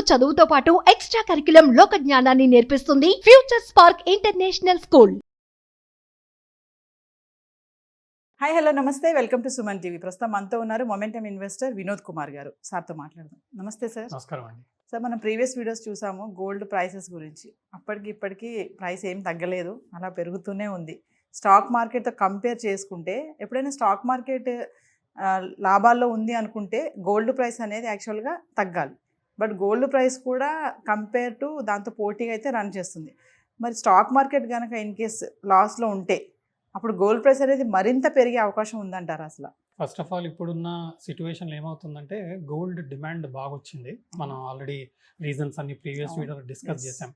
చదువుతో పాటు extra curriculum లోక జ్ఞానాన్ని నేర్పిస్తుంది future spark international school. Hi hello నమస్తే, వెల్కమ్ టు సుమన్ టీవీ. ప్రస్తుతం మనతో ఉన్నారు మొమెంటమ్ ఇన్వెస్టర్ వినోద్ కుమార్ గారు. సార్తో మాట్లాడదాం. నమస్తే సార్. నమస్కారం అండి. సార్, మనం ప్రీవియస్ వీడియోస్ చూసాము గోల్డ్ ప్రైసెస్ గురించి. ఇప్పటికీ ప్రైస్ ఏం తగ్గలేదు, అలా పెరుగుతూనే ఉంది. స్టాక్ మార్కెట్తో కంపేర్ చేసుకుంటే ఎప్పుడైనా స్టాక్ మార్కెట్ లాభాల్లో ఉంది అనుకుంటే గోల్డ్ ప్రైస్ అనేది యాక్చువల్గా తగ్గాలి. బట్ గోల్డ్ ప్రైస్ కూడా కంపేర్ టు దాంతో పోటీగా అయితే రన్ చేస్తుంది. మరి స్టాక్ మార్కెట్ కనుక ఇన్ కేస్ లాస్లో ఉంటే అప్పుడు గోల్డ్ ప్రైస్ అనేది మరింత పెరిగే అవకాశం ఉందంటారు అసలు? ఫస్ట్ ఆఫ్ ఆల్ ఇప్పుడున్న సిచ్యువేషన్లో ఏమవుతుందంటే గోల్డ్ డిమాండ్ బాగా వచ్చింది. మనం ఆల్రెడీ రీజన్స్ అన్ని ప్రీవియస్ వీడియోలో డిస్కస్ చేసాం.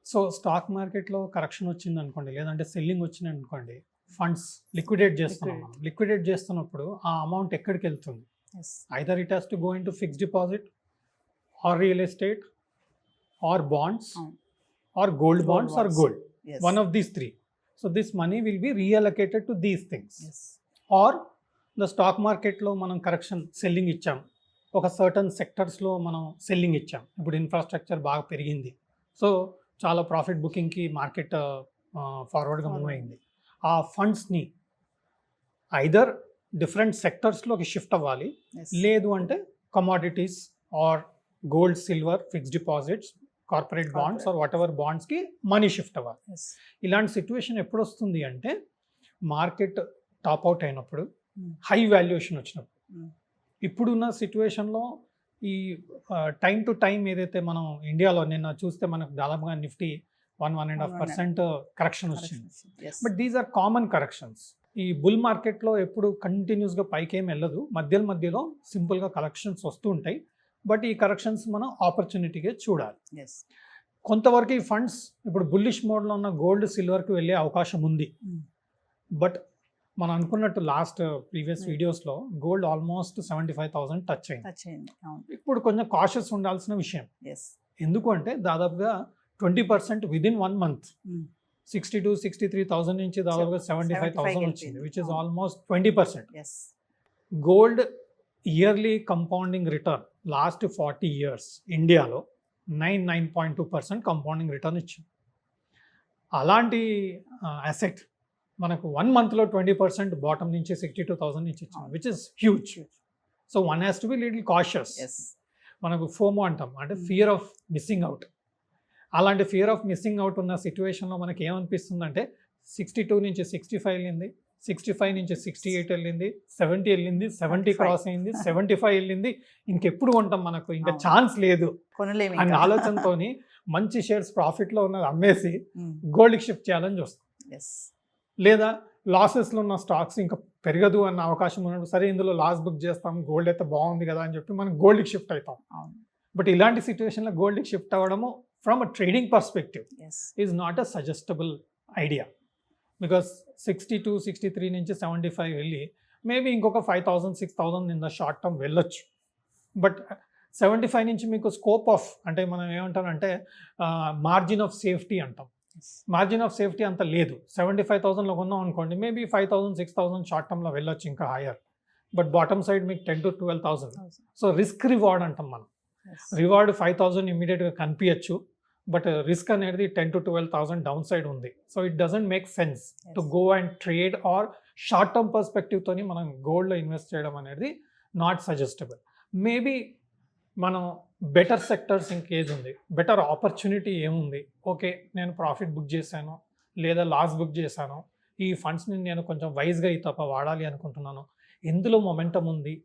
సో స్టాక్ మార్కెట్లో కరెక్షన్ వచ్చింది అనుకోండి, లేదంటే సెల్లింగ్ వచ్చింది అనుకోండి, ఫండ్స్ లిక్విడేట్ చేస్తున్నాం. మనం లిక్విడేట్ చేస్తున్నప్పుడు ఆ అమౌంట్ ఎక్కడికి వెళ్తుంది? Either it has to go into fixed deposit or real estate or bonds or gold bonds or gold, one of these three. So this money will be reallocated to these things. Or the stock market లో మనం correction selling ఇచ్చాం, ఒక certain సెక్టర్స్లో మనం selling ఇచ్చాం. ఇప్పుడు infrastructure బాగా పెరిగింది, so చాలా ప్రాఫిట్ బుకింగ్కి మార్కెట్ ఫార్వర్డ్గా మూవ్ అయింది. ఆ ఫండ్స్ని ఐదర్ డిఫరెంట్ సెక్టర్స్లోకి షిఫ్ట్ అవ్వాలి, లేదు అంటే commodities or gold, silver, fixed deposits, corporate bonds or whatever బాండ్స్కి మనీ షిఫ్ట్ అవ్వాలి. ఇలాంటి సిచ్యువేషన్ ఎప్పుడు వస్తుంది అంటే మార్కెట్ టాప్ అవుట్ అయినప్పుడు, హై వాల్యుయేషన్ వచ్చినప్పుడు. ఇప్పుడున్న సిచ్యువేషన్లో ఈ టైం టు టైం ఏదైతే మనం ఇండియాలో నిన్న చూస్తే మనకు దాదాపుగా నిఫ్టీ 1.5% కరెక్షన్ వచ్చింది. But these are common corrections. ఈ బుల్ మార్కెట్లో ఎప్పుడు కంటిన్యూస్గా పైకి ఏం వెళ్ళదు, మధ్యలో సింపుల్గా కరెక్షన్స్ వస్తూ ఉంటాయి. బట్ ఈ కరెక్షన్స్ మనం ఆపర్చునిటీగా చూడాలి. కొంతవరకు ఈ ఫండ్స్ ఇప్పుడు బుల్లిష్ మోడ్లో ఉన్న గోల్డ్, సిల్వర్కి వెళ్ళే అవకాశం ఉంది. బట్ మనం అనుకున్నట్టు లాస్ట్ ప్రీవియస్ వీడియోస్లో గోల్డ్ ఆల్మోస్ట్ 75,000 టచ్ అయింది. ఇప్పుడు కొంచెం కాషియస్ ఉండాల్సిన విషయం. ఎందుకు అంటే దాదాపుగా 20% విదిన్ 1 month 62,000-63,000 నుంచి దాదాపుగా 75,000 వచ్చింది, which is almost 20%. Gold yearly compounding return last 40 years ఇండియాలో 9.2% కంపౌండింగ్ రిటర్న్ ఇచ్చింది. అలాంటి అసెట్ మనకు 1 monthలో 20% బాటమ్ నుంచి 62,000 నుంచి ఇచ్చింది, which is huge. So one has to be little cautious. మనకు ఫోమో అంటాం, అంటే ఫియర్ ఆఫ్ మిస్సింగ్ అవుట్. అలాంటి ఫియర్ ఆఫ్ మిస్సింగ్ అవుట్ ఉన్న సిచ్యువేషన్లో మనకి ఏమనిపిస్తుంది అంటే 62 నుంచి 65 వెళ్ళింది, 65 నుంచి 68 వెళ్ళింది, 70 వెళ్ళింది, 70 క్రాస్ అయింది, 75 వెళ్ళింది. ఇంకెప్పుడు కొంటాం, మనకు ఇంకా ఛాన్స్ లేదు అనే ఆలోచనతో మంచి షేర్స్ ప్రాఫిట్లో ఉన్నది అమ్మేసి గోల్డ్కి షిఫ్ట్ చేయాలని చూస్తాం. లేదా లాసెస్లో ఉన్న స్టాక్స్ ఇంకా పెరగదు అన్న అవకాశం ఉన్నప్పుడు సరే ఇందులో లాస్ బుక్ చేస్తాం, గోల్డ్ అయితే బాగుంది కదా అని చెప్పి మనం గోల్డ్కి షిఫ్ట్ అవుతాం. బట్ ఇలాంటి సిచ్యువేషన్లో గోల్డ్కి షిఫ్ట్ అవ్వడము from a trading perspective is not a suggestible idea. Because 62, 63 నుంచి 75 వెళ్ళి మేబీ ఇంకొక 5,000, 6,000 ఇన్ ద షార్ట్ టర్మ్ వెళ్ళొచ్చు. బట్ 75 నుంచి మీకు స్కోప్ ఆఫ్, అంటే మనం ఏమంటామంటే మార్జిన్ ఆఫ్ సేఫ్టీ అంటాం. మార్జిన్ ఆఫ్ సేఫ్టీ అంత లేదు. 75,000లో కొన్నాం అనుకోండి, మేబీ 5,000, 6,000 షార్ట్ టర్మ్లో వెళ్ళొచ్చు ఇంకా హయ్యర్. బట్ బాటమ్ సైడ్ మీకు 10,000 to 12,000. సో రిస్క్ రివార్డ్ అంటాం మనం. రివార్డ్ 5,000 ఇమీడియట్గా కనిపించచ్చు, బట్ రిస్క్ అనేది 10,000 to 12,000 డౌన్ సైడ్ ఉంది. So it doesn't make sense to go and trade or short term పర్స్పెక్టివ్తో మనం గోల్డ్లో ఇన్వెస్ట్ చేయడం అనేది నాట్ సజెస్టబుల్. మేబీ మనం బెటర్ సెక్టర్స్ ఇంకేది ఉంది, బెటర్ ఆపర్చునిటీ ఏముంది, ఓకే నేను ప్రాఫిట్ బుక్ చేశాను లేదా లాస్ బుక్ చేశాను, ఈ ఫండ్స్ని నేను కొంచెం వైజ్గా ఈ తప్ప వాడాలి అనుకుంటున్నాను, ఎందులో మొమెంటమ్ ఉంది,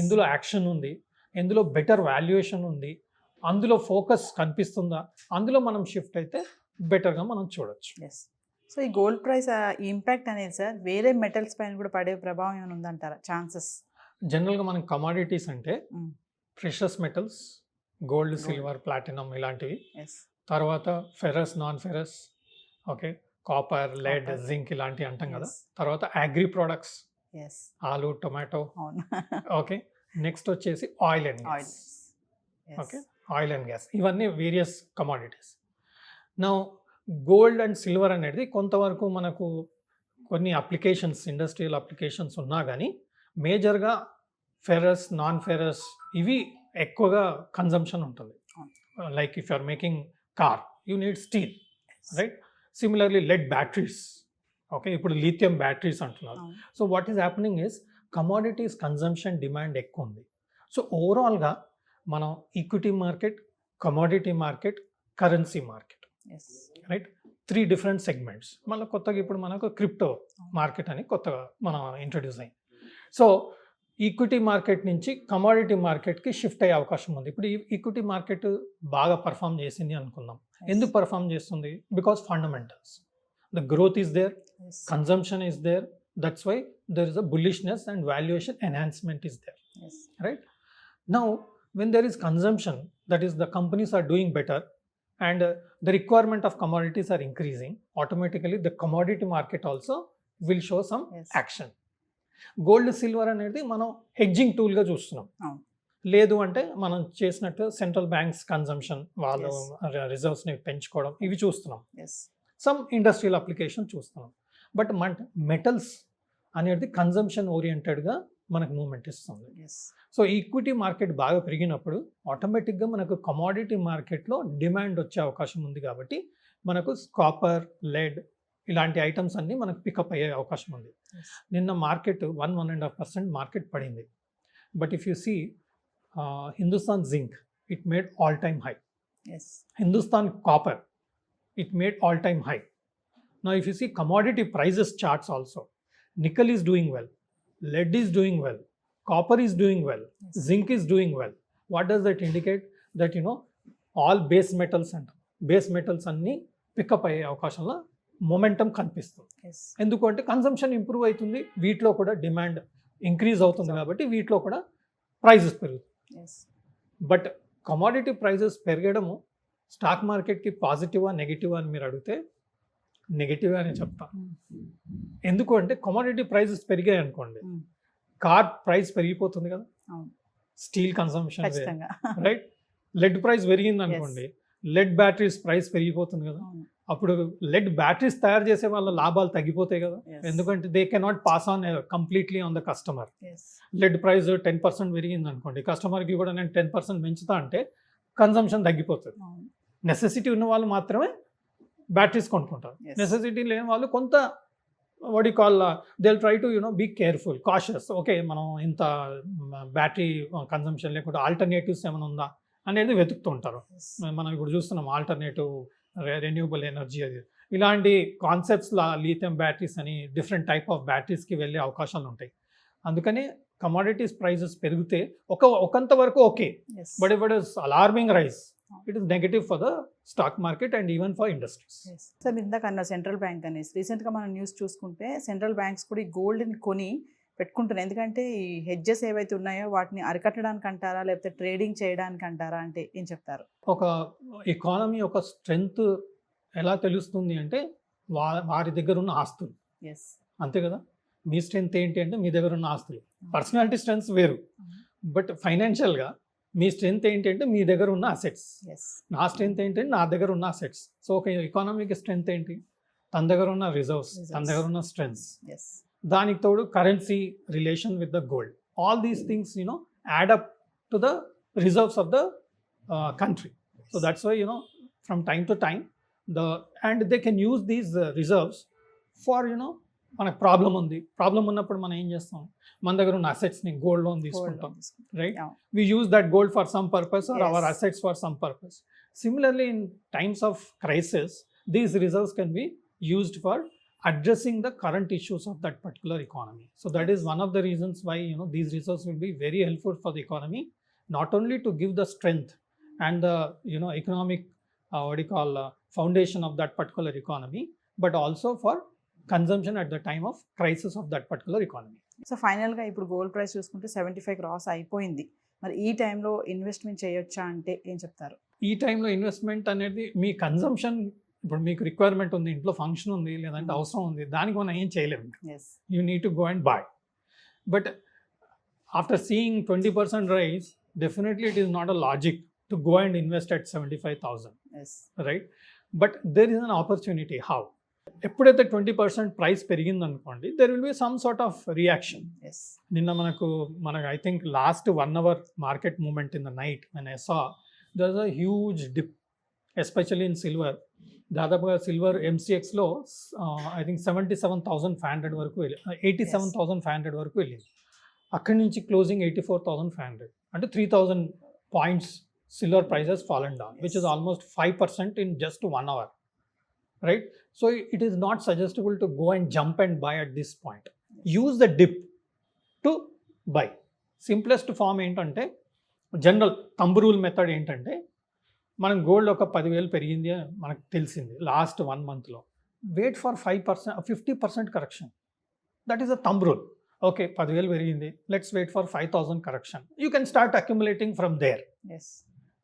ఎందులో యాక్షన్ ఉంది, ఎందులో బెటర్ వాల్యుయేషన్ ఉంది, అందులో ఫోకస్ కనిపిస్తుందా, అందులో మనం షిఫ్ట్ అయితే బెటర్గా మనం చూడొచ్చు. సో ఈ గోల్డ్ ప్రైస్ ఇంపాక్ట్ అనేది సార్ వేరే మెటల్స్ పైన కూడా పడే ప్రభావం ఏమైనా ఉందంటారా, ఛాన్సెస్? జనరల్గా మనం కమాడిటీస్ అంటే precious metals, gold, silver, platinum ఇలాంటివి, తర్వాత ferrous, non ferrous, okay, copper, lead, zinc ఇలాంటివి అంటాం కదా. తర్వాత అగ్రి ప్రొడక్ట్స్, ఆలు, టొమాటో, ఓకే. నెక్స్ట్ వచ్చేసి oil and gas, okay, oil and gas, ఇవన్నీ వేరియస్ కమాడిటీస్. నా గోల్డ్ అండ్ సిల్వర్ అనేది కొంతవరకు మనకు కొన్ని అప్లికేషన్స్, ఇండస్ట్రియల్ అప్లికేషన్స్ ఉన్నా కానీ మేజర్గా ఫెరస్, నాన్ ఫెరస్ ఇవి ఎక్కువగా కన్జంప్షన్ ఉంటుంది. అవును. Like if you are making car you need steel, right? Similarly lead batteries, okay, ఇప్పుడు లిథియం బ్యాటరీస్ అంటున్నారు. అవును. So what is happening is commodities consumption demand ఎక్కువ ఉంది. సో ఓవరాల్గా మనం equity market, commodity market, currency market, Yes. Right, 3 different segments. మళ్ళీ కొత్తగా ఇప్పుడు మనకు క్రిప్టో మార్కెట్ అని కొత్తగా మనం ఇంట్రడ్యూస్ అయింది. సో ఈక్విటీ మార్కెట్ నుంచి కమోడిటీ మార్కెట్కి షిఫ్ట్ అయ్యే అవకాశం ఉంది. ఇప్పుడు ఈక్విటీ మార్కెట్ బాగా పర్ఫామ్ చేసింది అనుకుందాం. Yes. ఎందుకు పర్ఫామ్ చేస్తుంది? Because fundamentals, the growth is there, Yes. consumption is there, that's why there is a bullishness and valuation enhancement is there, Yes. right? Now when there is consumption, that is the companies are doing better and the requirement of commodities are increasing, automatically the commodity market also will show some Yes. action. Gold silver అనేది మనం hedging టూల్గా చూస్తున్నాం. అవును. లేదు అంటే మనం చేసినట్టు central banks consumption, వాళ్ళు రిజర్వ్స్ని పెంచుకోవడం, ఇవి చూస్తున్నాం. Yes. సమ్ ఇండస్ట్రియల్ అప్లికేషన్ చూస్తున్నాం. బట్ మెటల్స్ అనేది కన్జంప్షన్ ఓరియంటెడ్గా మనకు మూమెంట్ ఇస్తుంది. Yes. సో ఈక్విటీ మార్కెట్ బాగా పెరిగినప్పుడు ఆటోమేటిక్గా మనకు కమోడిటీ మార్కెట్లో డిమాండ్ వచ్చే అవకాశం ఉంది. కాబట్టి మనకు కాపర్, లెడ్ ఇలాంటి ఐటమ్స్ అన్నీ మనకు పికప్ అయ్యే అవకాశం ఉంది. Yes. నిన్న మార్కెట్ 1.5% మార్కెట్ పడింది. But if you see Hindustan Zinc, it made all time high. Yes. Hindustan copper, it made all-time high. Now if you see commodity prices charts also, nickel is doing well, lead is doing well, copper is doing well, Yes. zinc is doing well. What does that indicate? That all base metals అన్ని pickup అయ్యే అవకాశంలో momentum కనిపిస్తుంది. Yes. ఎందుకంటే consumption improve అవుతుంది, వీటిలో కూడా demand increase అవుతుంది, కాబట్టి వీటిలో కూడా ప్రైజెస్ పెరుగుతుంది. Yes. బట్ కమోడిటీ ప్రైజెస్ పెరగడము స్టాక్ మార్కెట్కి పాజిటివా నెగిటివా అని మీరు అడిగితే నెగిటివ్ అని చెప్తా. ఎందుకు అంటే కమోడిటీ ప్రైజెస్ పెరిగాయి అనుకోండి, Mm. కార్ ప్రైస్ పెరిగిపోతుంది కదా, అవును. స్టీల్ కన్సంప్షన్, ఖచ్చితంగా. రైట్? లెడ్ ప్రైస్ పెరిగింది అనుకోండి, లెడ్ బ్యాటరీస్ ప్రైస్ పెరిగిపోతుంది కదా. అవును. అప్పుడు లెడ్ బ్యాటరీస్ తయారు చేసే వాళ్ళ లాభాలు తగ్గిపోతాయి కదా, Yes. ఎందుకంటే they cannot pass on completely on the customer. Yes. Lead price 10% పెరిగింది అనుకోండి, కస్టమర్కి కూడా నేను 10% పెంచుతా అంటే కన్సంప్షన్ తగ్గిపోతుంది. అవును. నెసెసిటీ ఉన్న వాళ్ళు మాత్రమే బ్యాటరీస్ కొనుక్కుంటారు. Yes. నెసెసిటీ లేని వాళ్ళు కొంత వాడి కాల్ they try to be careful, cautious. Okay, మనం ఇంత బ్యాటరీ కన్సంప్షన్ లేకుండా ఆల్టర్నేటివ్స్ ఏమైనా ఉందా అనేది వెతుకుతూ ఉంటారు. Yes. మనం ఇప్పుడు చూస్తున్నాం ఆల్టర్నేటివ్ రెన్యూబుల్ ఎనర్జీ, అది ఇలాంటి కాన్సెప్ట్స్లో లిథియం బ్యాటరీస్ అని డిఫరెంట్ టైప్ ఆఫ్ బ్యాటరీస్కి వెళ్ళే అవకాశాలు ఉంటాయి. అందుకని కమోడిటీస్ ప్రైజెస్ పెరిగితే ఒకంత వరకు okay, Yes. But if it is alarming rise, it is negative for the stock market and even for industries. Yes. Sir మీరు ఇందాక అన్న సెంట్రల్ బ్యాంక్ అనేసి రీసెంట్గా మనం న్యూస్ చూసుకుంటే సెంట్రల్ బ్యాంక్స్ కూడా ఈ గోల్డ్ని కొని పెట్టుకుంటున్నాయి. ఎందుకంటే ఈ హెడ్జెస్ ఏవైతే ఉన్నాయో వాటిని అరికట్టడానికి అంటారా, లేకపోతే ట్రేడింగ్ చేయడానికి అంటారా, అంటే ఏం చెప్తారు? ఒక ఎకానమీ ఒక స్ట్రెంగ్త్ ఎలా తెలుస్తుంది అంటే వారి దగ్గర ఉన్న ఆస్తులు, ఎస్. అంతే కదా. మీ స్ట్రెంగ్త్ ఏంటి అంటే మీ దగ్గర ఉన్న ఆస్తులు. పర్సనాలిటీ స్ట్రెంగ్స్ వేరు, బట్ ఫైనాన్షియల్గా మీ స్ట్రెంగ్త్ ఏంటి అంటే మీ దగ్గర ఉన్న అసెట్స్. ఎస్. నా స్ట్రెంగ్త్ ఏంటంటే నా దగ్గర ఉన్న అసెట్స్. సో ఒక ఎకానమీకి స్ట్రెంగ్త్ ఏంటి? తన దగ్గర ఉన్న రిజర్వ్స్, తన దగ్గర ఉన్న స్ట్రెంగ్స్, ఎస్. దానికి తోడు currency relation with the gold. All these things add up to the reserves of the country. So that's why from time to time and they can use these reserves for మనకు problem ఉన్నప్పుడు మనం ఏం చేస్తాం, మన దగ్గర ఉన్న అసెట్స్ని gold loan తీసుకుంటాం, right? We use that gold for some purpose or our Yes. assets for some purpose. Similarly, in times of crisis, these reserves can be used for addressing the current issues of that particular economy. So that is one of the reasons why these reserves will be very helpful for the economy, not only to give the strength and the economic foundation of that particular economy, but also for consumption at the time of crisis of that particular economy. So ఫైనల్గా ఇప్పుడు gold price చూసుకుంటే 75 cross అయిపోయింది. మరి ఈ టైంలో investment చేయొచ్చా అంటే ఏం చెప్తారు? ఈ టైంలో ఇన్వెస్ట్మెంట్ అనేది మీ కన్జంప్షన్, ఇప్పుడు మీకు రిక్వైర్మెంట్ ఉంది, ఇంట్లో ఫంక్షన్ ఉంది, లేదంటే అవసరం ఉంది, దానికి మనం ఏం చేయలేము. Yes. You need to go and buy. But after seeing 20% rise, definitely it is not a logic to go and invest at 75,000, yes. right? But there is an opportunity. How? ఎప్పుడైతే 20% price పెరిగింది అనుకోండి, there will be some sort of reaction. Yes నిన్న మనకు I think last 1 hour market movement in the night when I saw there is a huge dip especially in silver. దాదాపుగా silver ఎంసీఎక్స్లో I think 77,500 వరకు వెళ్ళి 87,500 వరకు వెళ్ళింది. అక్కడి నుంచి క్లోజింగ్ 84,500, అంటే 3,000 points silver prices fallen down, which is almost 5% in just 1 hour, right? So it is not suggestible to go and jump and buy at this point. Use the dip to buy. Simplest form ఏంటంటే, general thumb rule method ఏంటంటే, మనం gold ఒక 10,000 పెరిగింది అని మనకు తెలిసింది last 1 monthలో, wait for 5%, 50% correction. That is a thumb rule. Okay, 10,000 పెరిగింది, let's wait for 5,000 correction. You can start accumulating from there. Yes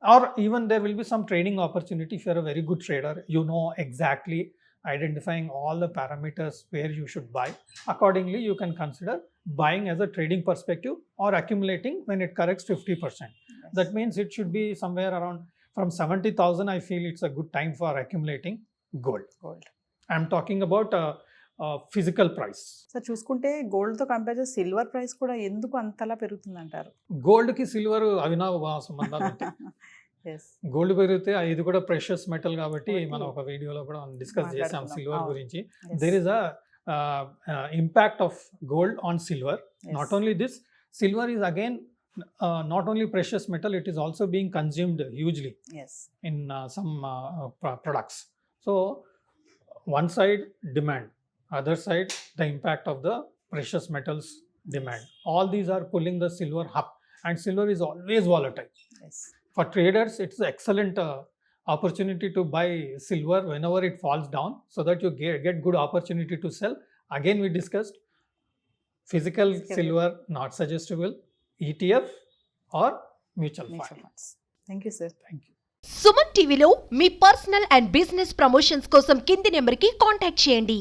Or even there will be some trading opportunity if you're a very good trader. You know exactly identifying all the parameters where you should buy. Accordingly, you can consider buying as a trading perspective or accumulating when it corrects 50%. That means it should be somewhere around from 70,000. I feel it's a good time for accumulating gold. I'm talking about physical price. So చూసుకుంటే గోల్డ్తో compare చేసి silver price కూడా ఎందుకు అంతలా పెరుగుతుంది అంటారు? గోల్డ్కి silver అవినాభావ సంబంధాలు ఉంటాయి. గోల్డ్ పెరిగితే ఇది కూడా ప్రెషియస్ మెటల్ కాబట్టి మనం ఒక వీడియోలో కూడా డిస్కస్ చేసాం సిల్వర్ గురించి. There is a impact of gold on silver. Not only this, silver is again not only precious metal, it is also being consumed hugely in some products. So one side demand, other side the impact of the precious metals demand. All these are pulling the silver up, and silver is always volatile. For traders, it's an excellent opportunity to buy silver whenever it falls down, so that you get good opportunity to sell. Again, we discussed physical silver not suggestible, ETF or mutual funds. Thank you, sir. Thank you. Suman టీవీలో మీ personal and business promotions కోసం కింది నెంబర్కి contact చేయండి.